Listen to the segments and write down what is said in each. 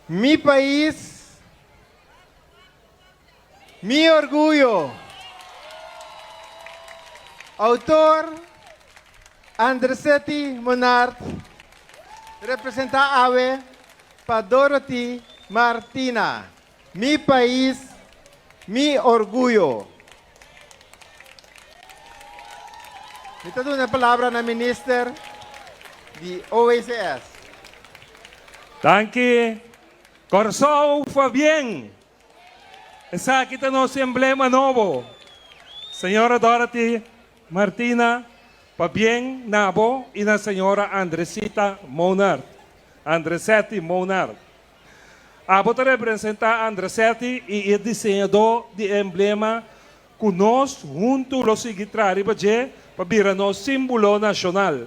Mi país, mi orgullo. Autor Andresetti Monart, representa AWE para Dorothy Martina. Mi país, mi orgullo. Ito doon na palabra na Minister de OACS. Danke. Corsou foi bem. Essa aqui está nosso emblema novo. Senhora Dorothy Martina, para bem, nabo, e na senhora Andresita Monart. Andresetti Monart. A bota representa Andresetti e é desenhador de emblema que nós, junto aos seguidores, para virar nosso símbolo nacional.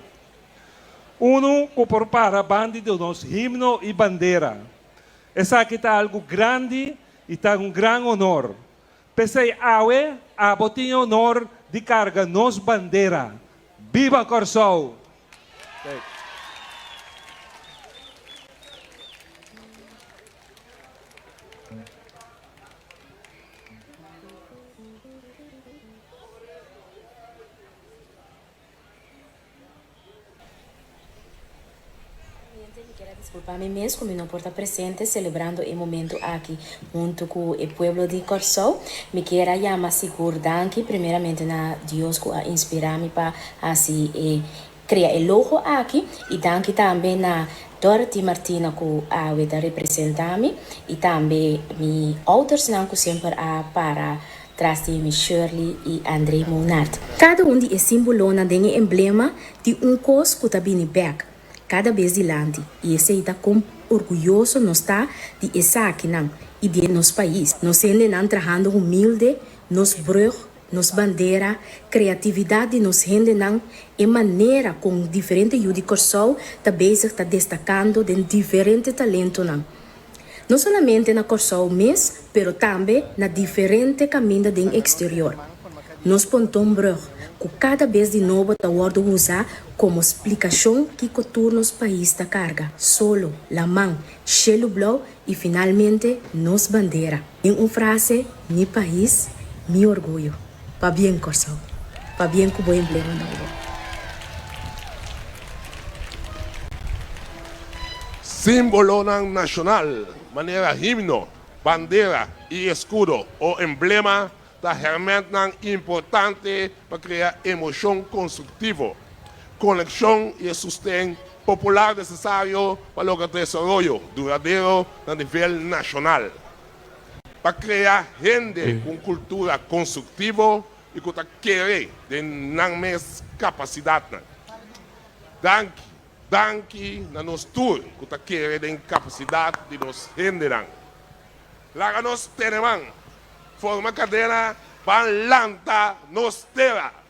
Uno que prepara bande de nosso himno e bandeira. Essa aqui está algo grande e está um grande honor. Pensei, awe, a botinha honor de carga nos bandeira. Viva Corsou! Desculpa-me mesmo, me não por estar presente celebrando o momento aqui junto com o povo de Corsou. Me quero chamar seguro danke primeiramente na Deus que a inspirar-me para assim criar o logo aqui e danke também na Dorothy Martina que a representar-me e também me outros não que sempre para trás de mim Shirley e André Monart. Cada um de símbolo na tem emblema de coisa que está bem back. Cada vez de lande e esse está com orgulhoso nos está de essa aqui não e de nosso país. Nós ainda não trabalhando humilde, nos brug, nos bandeira, criatividade nos rende não e maneira com diferente de Corsou também está destacando de diferente talento não. Não somente na Corsou mas, pero também na diferente caminho do exterior. Nos pontamos brug que cada vez de novo está usar como explicação que cultura nos país da carga, solo, la mão, chelo blau e finalmente nos bandeira. Em frase, mi país, mi orgulho. Pa bien Corsou, pa bien que bom emblema novo. Símbolo nacional, maneira himno, bandeira e escudo, o emblema da realmente importante para criar emoção construtiva, conexão e sustento popular necessário para o desenvolvimento duradouro a nível nacional. Para criar gente com cultura construtiva e que quer de mais capacidade. Danke na nos tour que quer de capacidade de nos render. Lá nos temos forma cadeira para lanta nos terra.